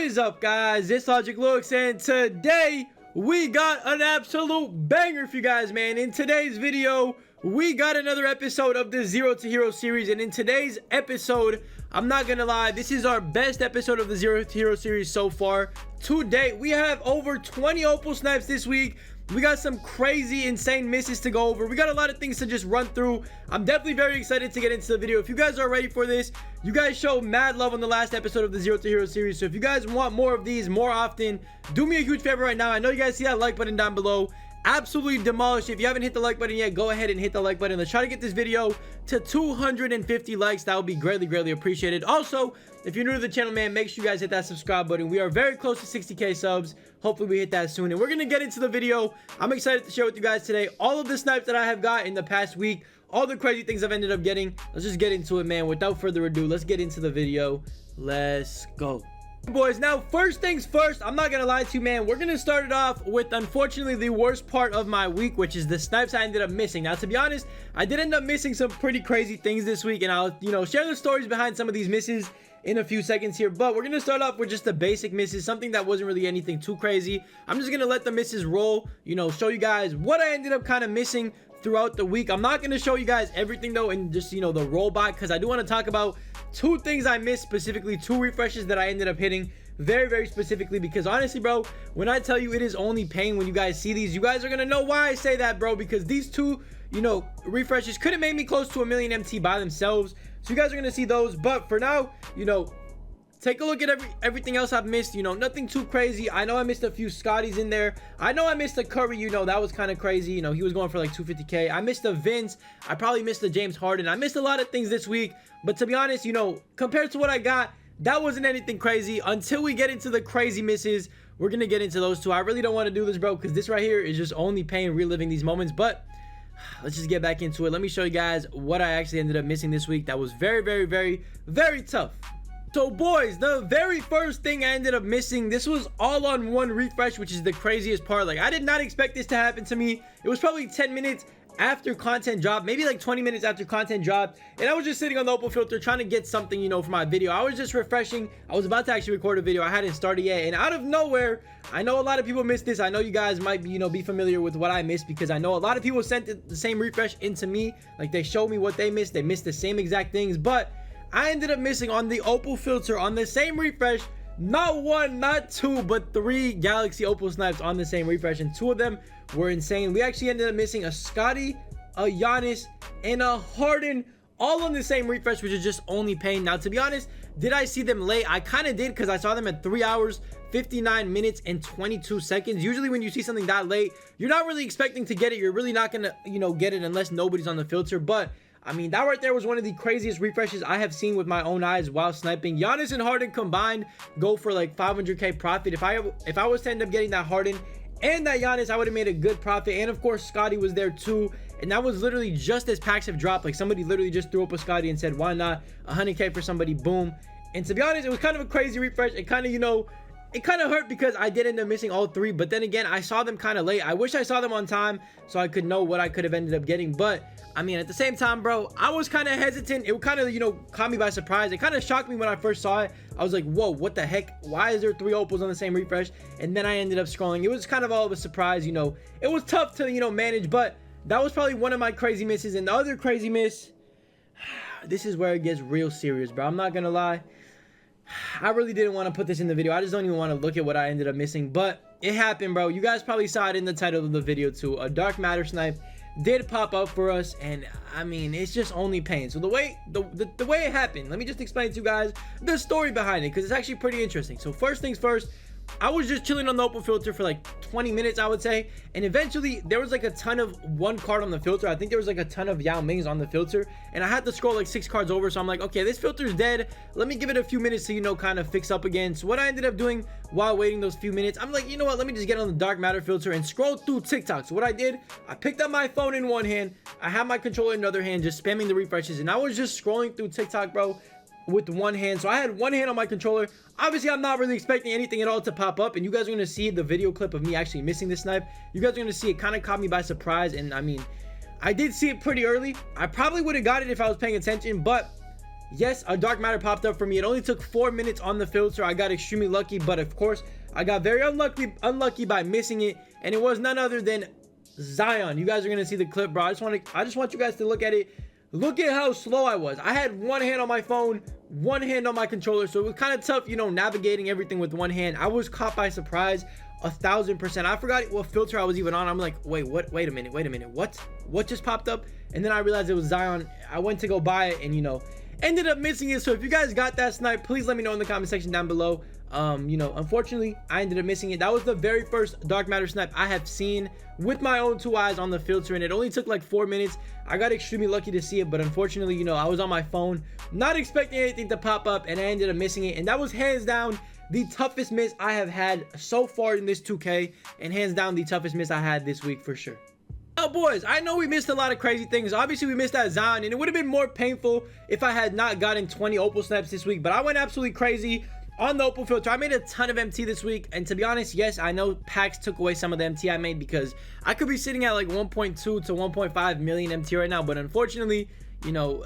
is up, guys? It's LogicLookss, and today we got an absolute banger for you guys, man. In today's video, we got another episode of the Zero to Hero series, and in today's episode, I'm not gonna lie, this is our best episode of the Zero to Hero series so far. To date, we have over 20 Opal Snipes this week. We got some crazy, insane misses to go over. We got a lot of things to just run through. I'm definitely very excited to get into the video. If you guys are ready for this, you guys showed mad love on the last episode of the Zero to Hero series. So if you guys want more of these more often, do me a huge favor right now. I know you guys see that like button down below. Absolutely demolish. If you haven't hit the like button yet, go ahead and hit the like button. Let's try to get this video to 250 likes. That would be greatly appreciated. Also, if you're new to the channel, man, make sure you guys hit that subscribe button. We are very close to 60k subs. Hopefully we hit that soon, and we're gonna get into the video. I'm excited to share with you guys today all of the snipes that I have got in the past week, all the crazy things I've ended up getting. Let's just get into it, man. Without further ado, let's get into the video. Let's go, boys. Now, first things first, I'm not gonna lie to you, man. We're gonna start it off with, unfortunately, the worst part of my week, which is the snipes I ended up missing. Now, to be honest, I did end up missing some pretty crazy things this week, and I'll share the stories behind some of these misses in a few seconds here. But we're gonna start off with just the basic misses, something that wasn't really anything too crazy. I'm just gonna let the misses roll, show you guys what I ended up kind of missing throughout the week. I'm not gonna show you guys everything though, and just the rollback, because I do want to talk about two things I missed, specifically two refreshes that I ended up hitting very specifically, because honestly, bro, when I tell you it is only pain when you guys see these, you guys are gonna know why I say that, bro, because these two refreshes could have made me close to 1,000,000 MT by themselves. So you guys are gonna see those, but for now, take a look at everything else I've missed. Nothing too crazy. I know I missed a few Scotties in there. I know I missed a Curry. That was kind of crazy. He was going for like 250k. I missed a Vince. I probably missed a James Harden. I missed a lot of things this week, but to be honest, compared to what I got, that wasn't anything crazy. Until we get into the crazy misses, we're gonna get into those two. I really don't want to do this, bro, because this right here is just only pain reliving these moments. But let's just get back into it. Let me show you guys what I actually ended up missing this week. That was very tough. So, boys, the very first thing I ended up missing, this was all on one refresh, which is the craziest part. Like, I did not expect this to happen to me. It was probably 10 minutes after content dropped, maybe like 20 minutes after content dropped, and I was just sitting on the Opal filter trying to get something, for my video. I was just refreshing. I was about to actually record a video. I hadn't started yet, and out of nowhere, I know a lot of people missed this. I know you guys might be familiar with what I missed, because I know a lot of people sent the same refresh into me. Like, they showed me what they missed. They missed the same exact things, but I ended up missing on the Opal filter on the same refresh, not one, not two, but three Galaxy Opal Snipes on the same refresh, and two of them were insane. We actually ended up missing a Scotty, a Giannis, and a Harden, all on the same refresh, which is just only pain. Now, to be honest, did I see them late? I kind of did, because I saw them at 3 hours 59 minutes and 22 seconds. Usually when you see something that late, you're not really expecting to get it. You're really not gonna get it unless nobody's on the filter. But I mean, that right there was one of the craziest refreshes I have seen with my own eyes while sniping. Giannis and Harden combined go for like 500k profit. If I was to end up getting that Harden and that Giannis, I would have made a good profit. And of course, Scotty was there too, and that was literally just as packs have dropped. Like, somebody literally just threw up a Scotty and said, why not 100k for somebody? Boom. And to be honest, it was kind of a crazy refresh. It kind of it kind of hurt, because I did end up missing all three, but then again, I saw them kind of late. I wish I saw them on time so I could know what I could have ended up getting. But I mean, at the same time, bro, I was kind of hesitant. It kind of caught me by surprise. It kind of shocked me when I first saw it. I was like, whoa, what the heck? Why is there three Opals on the same refresh? And then I ended up scrolling. It was kind of all of a surprise. It was tough to manage, but that was probably one of my crazy misses. And the other crazy miss, this is where it gets real serious, bro. I'm not gonna lie, I really didn't want to put this in the video. I just don't even want to look at what I ended up missing, but it happened, bro. You guys probably saw it in the title of the video too. A dark matter snipe did pop up for us, and I mean, it's just only pain. So the way it happened, let me just explain to you guys the story behind it, because it's actually pretty interesting. So first things first, I was just chilling on the Opal filter for like 20 minutes, I would say, and eventually there was like a ton of one card on the filter. I think there was like a ton of Yao Mings on the filter, and I had to scroll like 6 cards over. So I'm like, okay, this filter's dead. Let me give it a few minutes to kind of fix up again. So what I ended up doing while waiting those few minutes, I'm like, you know what, let me just get on the dark matter filter and scroll through TikTok. So what I did, I picked up my phone in one hand, I had my controller in the other hand, just spamming the refreshes, and I was just scrolling through TikTok, bro, with one hand. So I had one hand on my controller. Obviously, I'm not really expecting anything at all to pop up, and you guys are going to see the video clip of me actually missing this snipe. You guys are going to see it kind of caught me by surprise, and I mean, I did see it pretty early. I probably would have got it if I was paying attention, but Yes, a dark matter popped up for me. It only took 4 minutes on the filter. I got extremely lucky, but of course I got very unlucky by missing it, and it was none other than Zion. You guys are gonna see the clip, bro. I just want you guys to look at it. Look at how slow I was. I had one hand on my phone, one hand on my controller, so it was kind of tough, you know, navigating everything with one hand. I was caught by surprise 1000%. I forgot what filter I was even on. I'm like, wait a minute, what just popped up? And then I realized it was Zion. I went to go buy it and, you know, ended up missing it. So if you guys got that snipe, please let me know in the comment section down below. You know, unfortunately I ended up missing it. That was the very first dark matter snipe I have seen with my own 2 eyes on the filter, and it only took like 4 minutes. I got extremely lucky to see it, but unfortunately, you know, I was on my phone not expecting anything to pop up, and I ended up missing it. And that was hands down the toughest miss I have had so far in this 2K, and hands down the toughest miss I had this week for sure. Now, boys, I know we missed a lot of crazy things. Obviously, we missed that Zion, and it would have been more painful if I had not gotten 20 Opal Snipes this week, but I went absolutely crazy on the Opal filter. I made a ton of MT this week, and to be honest, yes, I know packs took away some of the MT I made, because I could be sitting at like 1.2 to 1.5 million MT right now, but unfortunately, you know,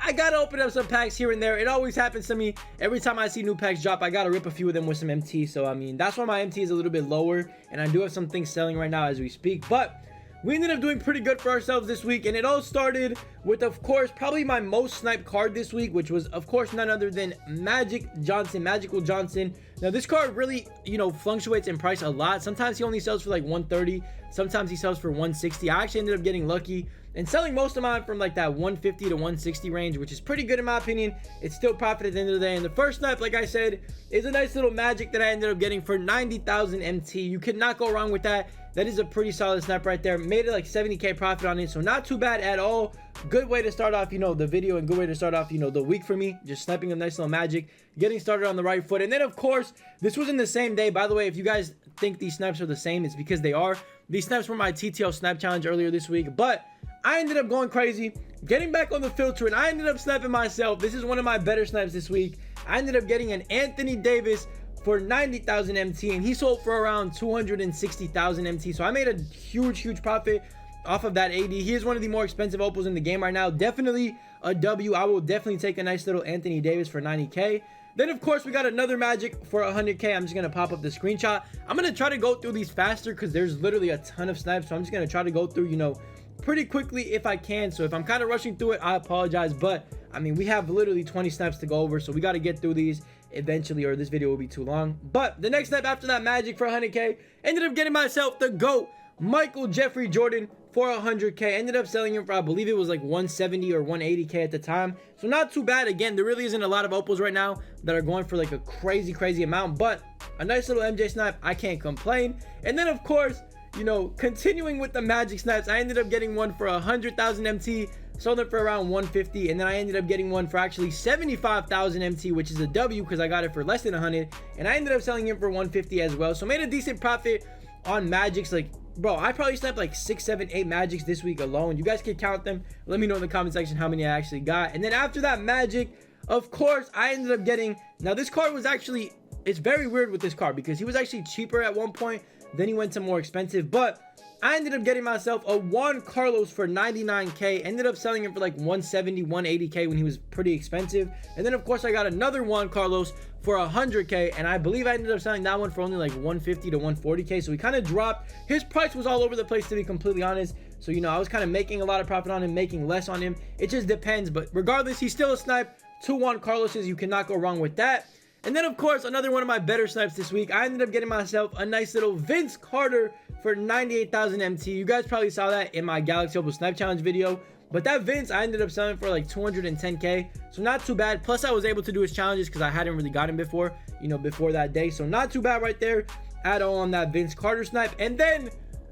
I gotta open up some packs here and there. It always happens to me. Every time I see new packs drop, I gotta rip a few of them with some MT. So I mean, that's why my MT is a little bit lower, and I do have some things selling right now as we speak, but we ended up doing pretty good for ourselves this week, and it all started with, of course, probably my most sniped card this week, which was, of course, none other than Magical Johnson. Now, this card really, you know, fluctuates in price a lot. Sometimes he only sells for like 130. Sometimes he sells for 160. I actually ended up getting lucky and selling most of mine from like that 150 to 160 range, which is pretty good in my opinion. It's still profit at the end of the day. And the first snipe, like I said, is a nice little magic that I ended up getting for 90,000 MT. You could not go wrong with that. That is a pretty solid snipe right there. Made it like 70k profit on it, so not too bad at all. Good way to start off, you know, the video, and good way to start off, you know, the week for me. Just sniping a nice little magic, getting started on the right foot. And then, of course, this was in the same day. By the way, if you guys think these snipes are the same, it's because they are. These snipes were my TTL snipe challenge earlier this week, but I ended up going crazy, getting back on the filter, and I ended up sniping myself. This is one of my better snipes this week. I ended up getting an Anthony Davis for 90,000 MT, and he sold for around 260,000 MT. So I made a huge profit off of that AD. He is one of the more expensive opals in the game right now. Definitely a W. I will definitely take a nice little Anthony Davis for 90k. Then, of course, we got another magic for 100k. I'm just going to pop up the screenshot. I'm going to try to go through these faster because there's literally a ton of snipes. So I'm just going to try to go through, you know, pretty quickly if I can. So if I'm kind of rushing through it, I apologize. But, I mean, we have literally 20 snipes to go over. So we got to get through these eventually, or this video will be too long. But the next snipe after that magic for 100k, ended up getting myself the GOAT, Michael Jeffrey Jordan, for 100k. Ended up selling him for, I believe it was like 170 or 180k at the time. So not too bad. Again, there really isn't a lot of opals right now that are going for like a crazy amount, but a nice little MJ snipe. I can't complain. And then, of course, you know, continuing with the magic snipes, I ended up getting one for 100,000 MT. Sold it for around 150, and then I ended up getting one for actually 75,000 MT, which is a W because I got it for less than 100, and I ended up selling him for 150 as well. So made a decent profit on magics. Like, bro, I probably sniped like 6, 7, 8 magics this week alone. You guys can count them. Let me know in the comment section how many I actually got. And then after that magic, of course, I ended up getting, now this card was actually, it's very weird with this card because he was actually cheaper at one point, then he went to more expensive, but I ended up getting myself a Juan Carlos for 99k. Ended up selling him for like 170, 180k when he was pretty expensive. And then, of course, I got another Juan Carlos for 100k, and I believe I ended up selling that one for only like 150 to 140k. So he kind of dropped. His price was all over the place, to be completely honest. So, you know, I was kind of making a lot of profit on him, making less on him. It just depends. But regardless, he's still a snipe. 2 Juan Carloses. You cannot go wrong with that. And then, of course, another one of my better snipes this week. I ended up getting myself a nice little Vince Carter for 98,000 MT. You guys probably saw that in my Galaxy Opal Snipe Challenge video. But that Vince, I ended up selling for like 210k. So not too bad. Plus, I was able to do his challenges because I hadn't really got him before, you know, before that day. So not too bad right there at all on that Vince Carter snipe. And then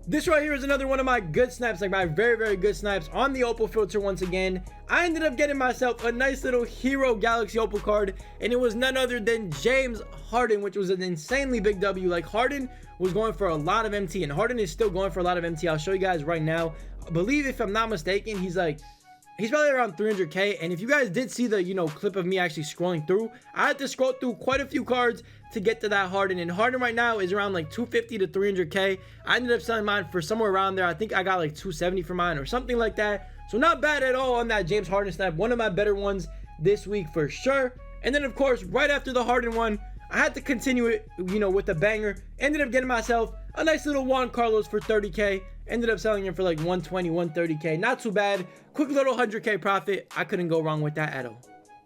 this right here is another one of my good snipes, like my very good snipes on the Opal filter once again. I ended up getting myself a nice little Hero Galaxy Opal card, and it was none other than James Harden, which was an insanely big W. Like, Harden was going for a lot of MT, and Harden is still going for a lot of MT. I'll show you guys right now. I believe, if I'm not mistaken, he's probably around 300k. And if you guys did see the, you know, clip of me actually scrolling through, I had to scroll through quite a few cards to get to that Harden, and Harden right now is around like 250 to 300k. I ended up selling mine for somewhere around there. I think I got like 270 for mine or something like that. So not bad at all on that James Harden snipe. One of my better ones this week for sure. And then of course, right after the Harden one, I had to continue it, with a banger. Ended up getting myself a nice little Juan Carlos for 30K. Ended up selling him for like 120, 130K. Not too bad. Quick little 100K profit. I couldn't go wrong with that at all.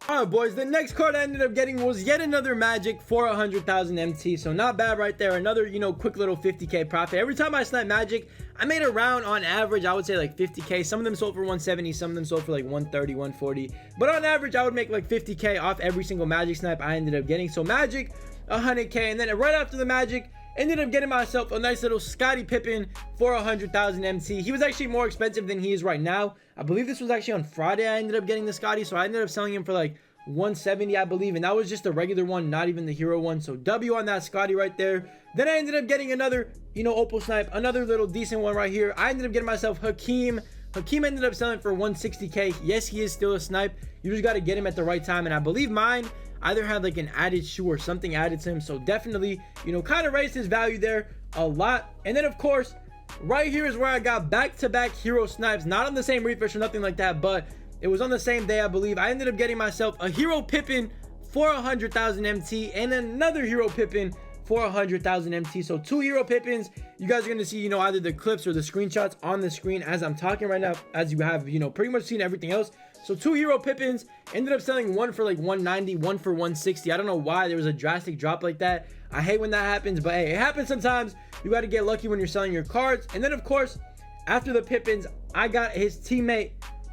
Alright boys, the next card I ended up getting was yet another Magic for 100,000 MT. So not bad right there. Another, quick little 50K profit. Every time I snipe Magic, I made around, on average, I would say like 50K. Some of them sold for 170, some of them sold for like 130, 140. But on average, I would make like 50K off every single Magic snipe I ended up getting. So Magic, 100K. And then right after the Magic, ended up getting myself a nice little Scottie Pippen for 100,000 MT. He was actually more expensive than he is right now. I believe this was actually on Friday I ended up getting the Scottie, so I ended up selling him for like 170, I believe, and that was just a regular one, not even the hero one. So W on that Scottie right there. Then I ended up getting another, Opal Snipe, another little decent one right here. I ended up getting myself Hakeem. Hakeem ended up selling for 160K. Yes, he is still a snipe. You just got to get him at the right time, and I believe mine either had like an added shoe or something added to him, so definitely kind of raised his value there a lot. And then of course, right here is where I got back-to-back hero snipes, not on the same refresh or nothing like that, but it was on the same day, I believe. I ended up getting myself a hero Pippen for 100,000 MT and another hero Pippen for 100,000 MT. So 2 hero Pippins. You guys are going to see, either the clips or the screenshots on the screen as I'm talking right now, as you have, pretty much seen everything else. So 2 hero Pippins, ended up selling one for like 190, one for 160. I don't know why there was a drastic drop like that. I hate when that happens, but hey, it happens sometimes. You got to get lucky when you're selling your cards. And then of course, after the Pippins, I got his teammate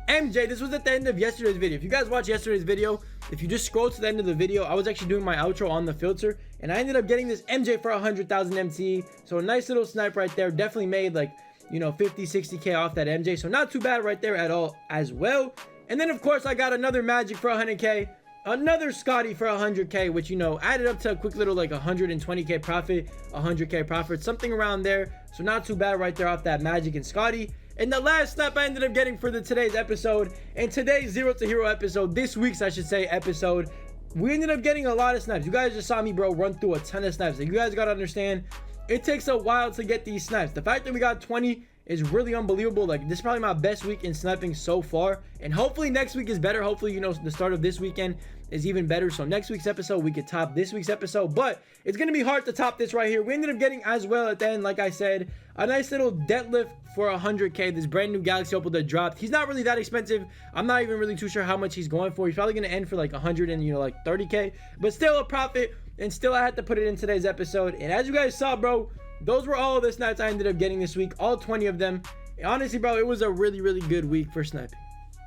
MJ. This was at the end of yesterday's video. If you guys watched yesterday's video, if you just scroll to the end of the video, I was actually doing my outro on the filter, and I ended up getting this MJ for 100,000 MT. So a nice little snipe right there. Definitely made like 50, 60K off that MJ. So not too bad right there at all as well. And then of course, I got another Magic for 100K, another Scottie for 100K, which added up to a quick little like 120K profit, 100K profit, something around there. So not too bad right there off that Magic and Scottie. And the last snap I ended up getting for today's episode, and today's Zero to Hero episode, this week's I should say episode, we ended up getting a lot of snipes. You guys just saw me, bro, run through a ton of snipes. Like, you guys gotta understand, it takes a while to get these snipes. The fact that we got 20 is really unbelievable. Like, this is probably my best week in sniping so far, and hopefully next week is better. Hopefully, the start of this weekend is even better, so next week's episode we could top this week's episode, but it's gonna be hard to top this right here. We ended up getting as well at the end, like I said, a nice little deadlift for 100K, this brand new Galaxy Opal that dropped. He's not really that expensive. I'm not even really too sure how much he's going for. He's probably gonna end for like 100 and like 30K, but still a profit, and still I had to put it in today's episode. And as you guys saw, bro, those were all the snipes I ended up getting this week, all 20 of them. And honestly, bro, it was a really good week for sniping.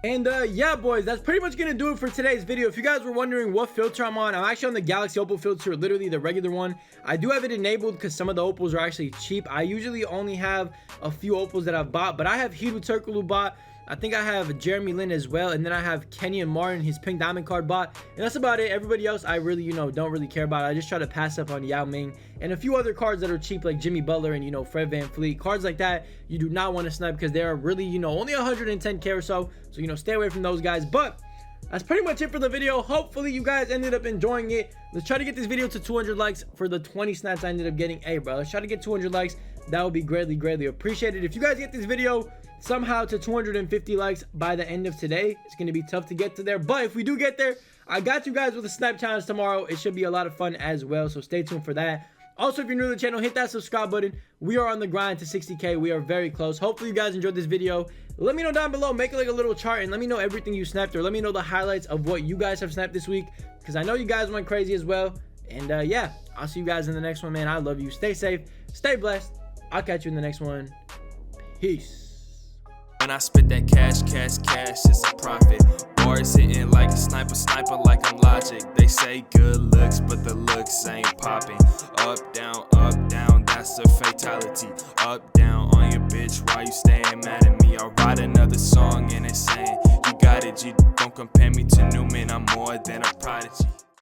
And yeah, boys, that's pretty much gonna do it for today's video. If you guys were wondering what filter I'm on, I'm actually on the Galaxy Opal filter, literally the regular one. I do have it enabled because some of the Opals are actually cheap. I usually only have a few Opals that I've bought, but I have Hiru Turkoglu bought. I think I have Jeremy Lin as well, and then I have Kenyon Martin, his pink diamond card bot, and that's about it. Everybody else I really don't really care about. I just try to pass up on Yao Ming and a few other cards that are cheap, like Jimmy Butler and Fred VanVleet. Cards like that you do not want to snipe because they are really only 110K or so, stay away from those guys. But that's pretty much it for the video. Hopefully you guys ended up enjoying it. Let's try to get this video to 200 likes for the 20 snaps I ended up getting. Hey bro, let's try to get 200 likes. That would be greatly appreciated. If you guys get this video somehow to 250 likes by the end of today, it's going to be tough to get to there, but if we do get there, I got you guys with a snipe challenge tomorrow. It should be a lot of fun as well, so stay tuned for that. Also, if you're new to the channel, hit that subscribe button. We are on the grind to 60K. We are very close. Hopefully you guys enjoyed this video. Let me know down below, make like a little chart, and let me know everything you sniped, or let me know the highlights of what you guys have sniped this week, because I know you guys went crazy as well. And yeah, I'll see you guys in the next one, man. I love you. Stay safe, stay blessed. I'll catch you in the next one. Peace. When I spit that cash, it's a profit. Bars hitting like a sniper like I'm Logic. They say good looks, but the looks ain't popping. Up, down, that's a fatality. Up, down on your bitch, why you staying mad at me? I write another song and it's saying, you got it, G. Don't compare me to Newman, I'm more than a prodigy.